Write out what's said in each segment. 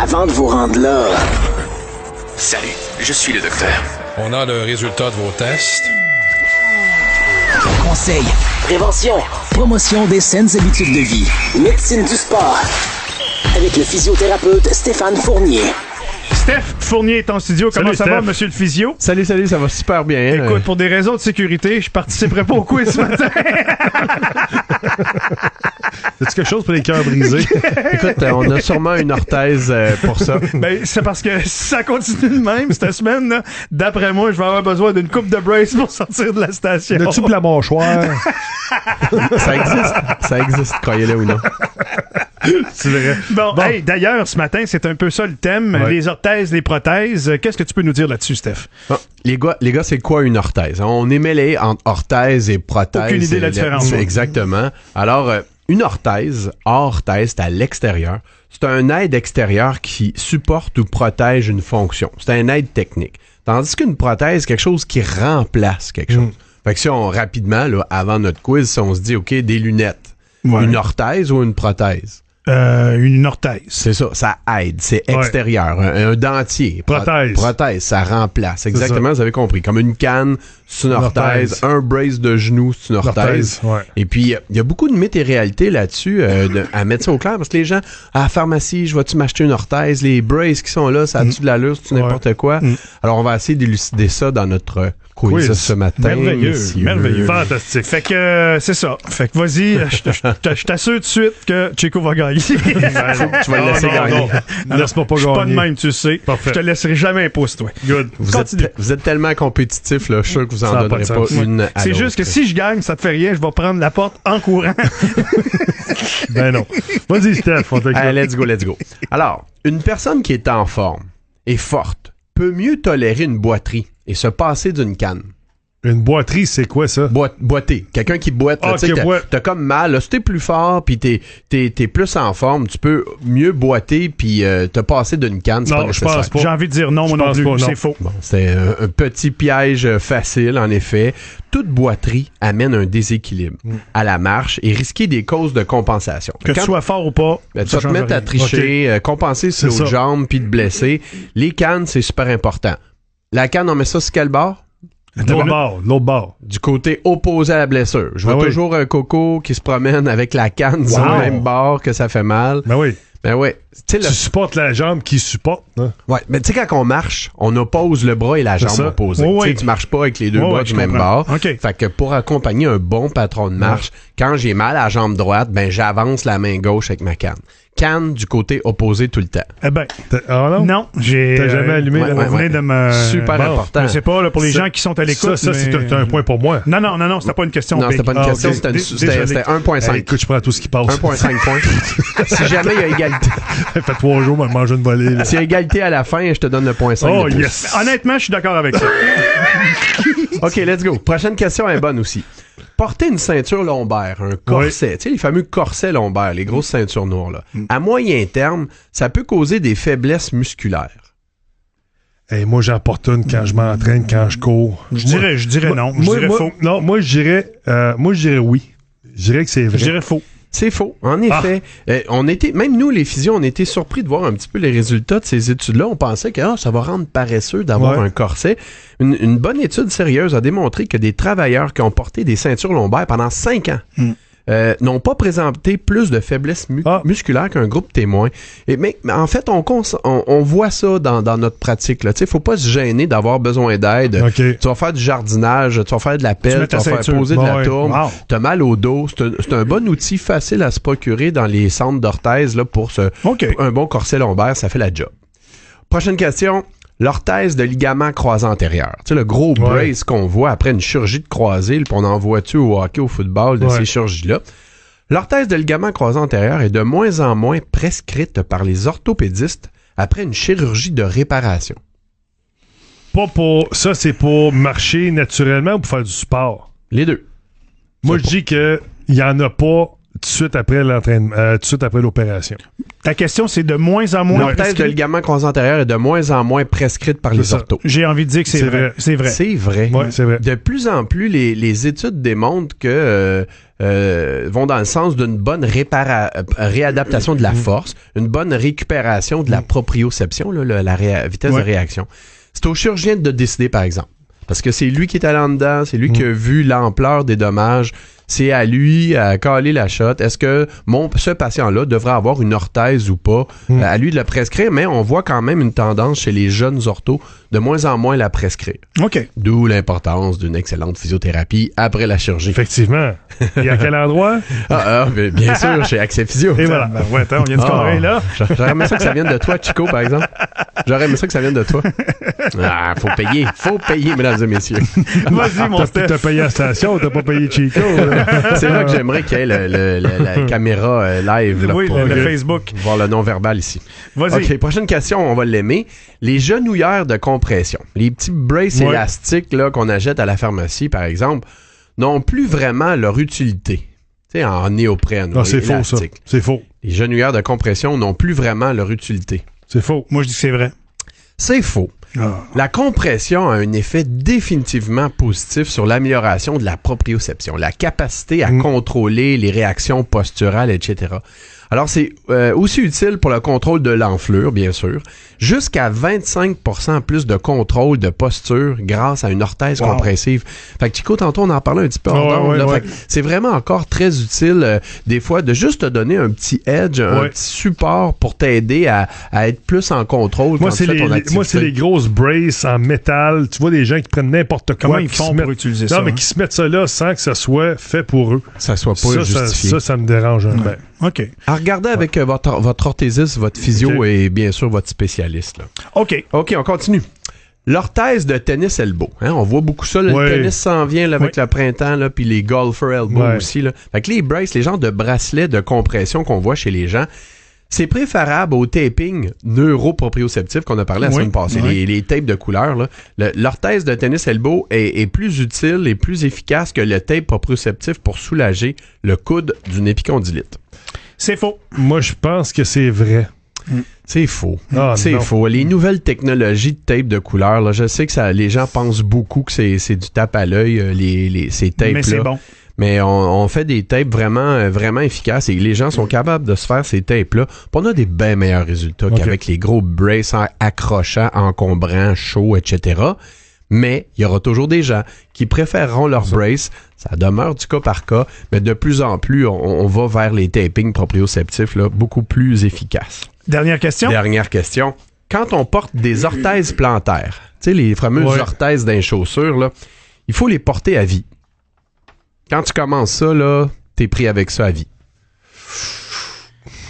avant de vous rendre là. Salut, je suis le docteur. On a le résultat de vos tests. Conseils, prévention, promotion des saines habitudes de vie, médecine du sport. Avec le physiothérapeute Stéphane Fournier. Steph Fournier est en studio. Comment ça va, monsieur le physio? Salut, ça va super bien. Écoute, pour des raisons de sécurité, je participerai pas au quiz ce matin. As-tu quelque chose pour les cœurs brisés? Écoute, on a sûrement une orthèse pour ça. Ben, c'est parce que si ça continue de même cette semaine, là, d'après moi, je vais avoir besoin d'une coupe de brace pour sortir de la station. As-tu pour la mâchoire? Ça existe, croyez-le ou non. C'est vrai. Bon. Hey, d'ailleurs, ce matin, c'est un peu ça le thème, les orthèses, les prothèses. Qu'est-ce que tu peux nous dire là-dessus, Steph? Bon, les gars, c'est quoi une orthèse? On est mêlé entre orthèse et prothèse. Aucune idée de la différence. Exactement. Alors, une orthèse, c'est à l'extérieur. C'est un aide extérieur qui supporte ou protège une fonction. C'est un aide technique. Tandis qu'une prothèse, c'est quelque chose qui remplace quelque chose. Fait que si on, rapidement, là, avant notre quiz, si on se dit, OK, des lunettes, une orthèse ou une prothèse? Une orthèse. C'est ça aide, c'est extérieur. Un dentier. Prothèse, ça remplace. Exactement, vous avez compris. Comme une canne, c'est une orthèse. Un brace de genou, c'est une orthèse. Et puis, il y a beaucoup de mythes et réalités là-dessus à mettre ça au clair, parce que les gens, à la pharmacie, je vais-tu m'acheter une orthèse? Les braces qui sont là, ça a-tu de l'allure, c'est n'importe quoi? Alors, on va essayer d'élucider ça dans notre quiz ce matin. Merveilleux. Fantastique. Fait que, c'est ça. Fait que vas-y, je t'assure tout de suite que Chico va gagner. Tu vas le laisser gagner. Laisse-moi pas gagner. Je suis pas de même, tu sais. Parfait. Je te laisserai jamais un pouce, toi. Good. Vous êtes tellement compétitif, là, je suis sûr que vous en donnerez pas une à l'autre. C'est juste que si je gagne, ça te fait rien, je vais prendre la porte en courant. Ben non. Vas-y, Steph. Allez, let's go. Alors, une personne qui est en forme et forte peut mieux tolérer une boiterie et se passer d'une canne. Une boiterie, c'est quoi ça? Boiter. Quelqu'un qui boite. T'as comme mal. Là, si t'es plus fort puis t'es plus en forme, tu peux mieux boiter puis te passer d'une canne. Non, je pense pas. J'ai envie de dire non, moi non plus. C'est faux. Bon, c'est un petit piège facile, en effet. Toute boiterie amène un déséquilibre à la marche et risquer des causes de compensation. Que tu sois fort ou pas, tu vas te mettre à tricher, compenser sur l'autre jambe puis te blesser. Les cannes, c'est super important. La canne, on met ça sur quel bord? L'autre bord. Du côté opposé à la blessure. Je vois toujours un coco qui se promène avec la canne sur le même bord que ça fait mal. Ben oui. Tu supportes la jambe qui supporte. Hein? Ouais, mais tu sais, quand on marche, on oppose le bras et la jambe opposée. Tu marches pas avec les deux bras du même bord. Fait que pour accompagner un bon patron de marche, quand j'ai mal à la jambe droite, ben j'avance la main gauche avec ma canne. Canne du côté opposé tout le temps. Eh ben, non, j'ai t'as jamais allumé de me... Super important. Je sais pas, là, pour les gens qui sont à l'écoute. Ça c'est un point pour moi. Non, c'était pas une question. Non, c'était pas une question, c'était 1.5. Écoute, je prends tout ce qui passe. 1.5 points. Si jamais il y a égalité. Ça fait 3 jours, on mange une volée. S'il y a égalité à la fin, je te donne le 0.5. Oh yes! Honnêtement, je suis d'accord avec ça. OK, let's go. Prochaine question est bonne aussi. Porter une ceinture lombaire, un corset, tu sais, les fameux corsets lombaires, les grosses ceintures noires, là, à moyen terme, ça peut causer des faiblesses musculaires. Hey, moi, j'en porte une quand je m'entraîne, quand je cours. Je dirais non. Je dirais faux. Non, moi, je dirais oui. Je dirais que c'est vrai. Je dirais faux. C'est faux. En effet, même nous, les physios, on était surpris de voir un petit peu les résultats de ces études-là. On pensait que ça va rendre paresseux d'avoir un corset. Une bonne étude sérieuse a démontré que des travailleurs qui ont porté des ceintures lombaires pendant 5 ans n'ont pas présenté plus de faiblesse musculaire qu'un groupe témoin. Mais en fait, on voit ça dans notre pratique. Il ne faut pas se gêner d'avoir besoin d'aide. Tu vas faire du jardinage, tu vas faire de la pelle, tu vas faire poser de la tourbe, tu as mal au dos. C'est un bon outil facile à se procurer dans les centres d'orthèse là, pour un bon corset lombaire, ça fait la job. Prochaine question. L'orthèse de ligament croisé antérieur. Tu sais, le gros brace qu'on voit après une chirurgie de croisé, puis on en voit-tu au hockey, au football, de ces chirurgies-là. L'orthèse de ligament croisé antérieur est de moins en moins prescrite par les orthopédistes après une chirurgie de réparation. Ça, c'est pour marcher naturellement ou pour faire du sport? Les deux. Moi, je dis qu'il n'y en a pas tout de suite après l'entraînement, tout de suite après l'opération. Ta question, c'est de moins en moins L'orthèse de ligament croisé antérieur est de moins en moins prescrite par les orthos. J'ai envie de dire que c'est vrai. C'est vrai. C'est vrai. Ouais, c'est vrai. De plus en plus, les études démontrent que vont dans le sens d'une bonne réadaptation de la force, une bonne récupération de la proprioception, la vitesse de réaction. C'est au chirurgien de décider, par exemple. Parce que c'est lui qui est allé en dedans, c'est lui qui a vu l'ampleur des dommages. C'est à lui à caler la shot. Est-ce que ce patient-là devrait avoir une orthèse ou pas? À lui de la prescrire, mais on voit quand même une tendance chez les jeunes orthos de moins en moins la prescrire. OK. D'où l'importance d'une excellente physiothérapie après la chirurgie. Effectivement. Et à quel endroit? Bien sûr, chez Accès Physio. Et voilà. Ben, ouais, attends, on vient de scorer, là. J'aurais aimé ça que ça vienne de toi, Chico, par exemple. J'aurais aimé ça que ça vienne de toi. Faut payer, mesdames et messieurs. Vas-y, mon Steph. T'as payé la station, t'as pas payé Chico. C'est là que j'aimerais qu'il y ait la caméra live. Là, oui, pour le Facebook. Voir le non-verbal ici. Vas-y. OK, prochaine question, on va l'aimer. Les genouillères de compression, les petits braces élastiques là, qu'on achète à la pharmacie, par exemple, n'ont plus vraiment leur utilité. Tu sais, en néoprène. Non, c'est faux, ça. C'est faux. Les genouillères de compression n'ont plus vraiment leur utilité. C'est faux. Moi, je dis que c'est vrai. C'est faux. La compression a un effet définitivement positif sur l'amélioration de la proprioception, la capacité à contrôler les réactions posturales, etc. Alors, c'est aussi utile pour le contrôle de l'enflure, bien sûr, jusqu'à 25% plus de contrôle de posture grâce à une orthèse compressive. Fait que Chico, tantôt, on en parlait un petit peu en dehors. Fait que c'est vraiment encore très utile, des fois, de juste te donner un petit edge, un petit support pour t'aider à être plus en contrôle quand tu fais ton activité. Moi, c'est les grosses braces en métal. Tu vois des gens qui prennent n'importe quoi. Comment ils font pour utiliser ça? Non, mais qui se mettent ça là sans que ça soit fait pour eux. Ça soit pas justifié. Ça me dérange un peu. OK. À regarder avec votre orthésiste, votre physio et bien sûr votre spécialiste. Là. OK. OK, on continue. L'orthèse de tennis elbow. Hein, on voit beaucoup ça. Là, le tennis s'en vient là, avec le printemps, là, puis les golfer elbow aussi. Là. Fait que les braces, les genres de bracelets de compression qu'on voit chez les gens, c'est préférable au taping neuroproprioceptif qu'on a parlé la semaine passée, les tapes de couleur. Là. L'orthèse de tennis elbow est plus utile et plus efficace que le tape proprioceptif pour soulager le coude d'une épicondylite. C'est faux. Moi, je pense que c'est vrai. C'est faux. C'est faux. Les nouvelles technologies de tape de couleur, là, je sais que les gens pensent beaucoup que c'est du tape à l'œil, ces tapes-là. Mais c'est bon. Mais on fait des tapes vraiment, vraiment efficaces et les gens sont capables de se faire ces tapes-là. Puis on a des bien meilleurs résultats qu'avec les gros braces accrochants, encombrants, chauds, etc. Mais il y aura toujours des gens qui préféreront leur brace. Ça demeure du cas par cas, mais de plus en plus, on va vers les tapings proprioceptifs là, beaucoup plus efficaces. Dernière question. Quand on porte des orthèses plantaires, tu sais, les fameuses orthèses dans les chaussures, là, il faut les porter à vie. Quand tu commences ça, là, t'es pris avec ça à vie.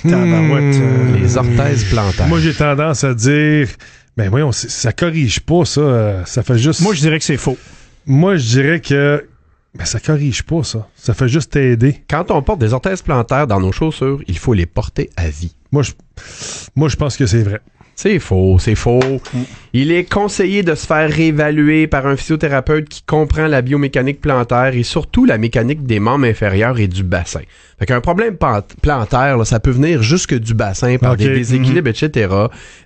Les orthèses plantaires. Moi, j'ai tendance à dire... Ben voyons, ça corrige pas ça. Ça fait juste... Moi, je dirais que c'est faux. Moi, je dirais que... Ben, ça corrige pas ça. Ça fait juste t'aider. Quand on porte des orthèses plantaires dans nos chaussures, il faut les porter à vie. Moi, je pense que c'est vrai. C'est faux. Il est conseillé de se faire réévaluer par un physiothérapeute qui comprend la biomécanique plantaire et surtout la mécanique des membres inférieurs et du bassin. Fait qu'un problème plantaire, là, ça peut venir jusque du bassin par des déséquilibres, etc.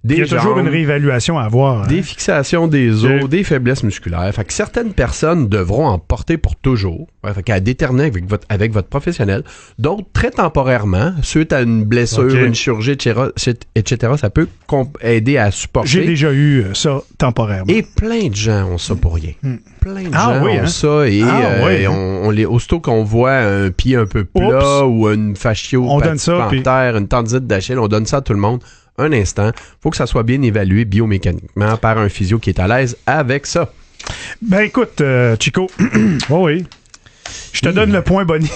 Il y a toujours une réévaluation à avoir. Des fixations des os, des faiblesses musculaires. Fait que certaines personnes devront en porter pour toujours. Fait qu'à déterminer avec votre professionnel. D'autres, très temporairement, suite à une blessure, une chirurgie, etc., ça peut aider à supporter. J'ai déjà eu ça temporairement. Et plein de gens ont ça pour rien. Plein de gens ont ça et aussitôt qu'on voit un pied un peu plat ou une fasciopathie plantaire, une tendinite d'Achille, on donne ça à tout le monde. Un instant, faut que ça soit bien évalué biomécaniquement par un physio qui est à l'aise avec ça. Ben écoute, Chico. Je te donne le point Bonnie.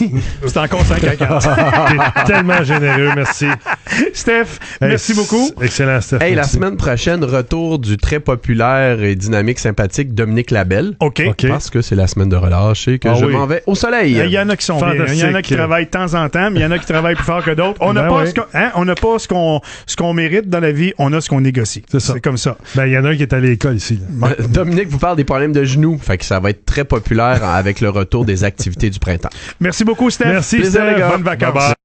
C'est encore 5 à 4. T'es tellement généreux, merci. Steph, merci beaucoup. Excellent, Steph. La semaine prochaine, retour du très populaire et dynamique, sympathique Dominique Labelle. OK. Parce que c'est la semaine de relâche et que je m'en vais au soleil. Il y en a qui sont bien. Il y en a qui travaillent de temps en temps, mais il y en a qui travaillent plus fort que d'autres. On n'a pas ce qu'on mérite dans la vie, on a ce qu'on négocie. C'est comme ça. Ben, il y en a un qui est à l'école ici. Dominique vous parle des problèmes de genoux. Fait que ça va être très populaire avec le retour des activités activités du printemps. Merci beaucoup, Steph. Merci, Plaisir, Steph. Bonnes vacances. Bye bye.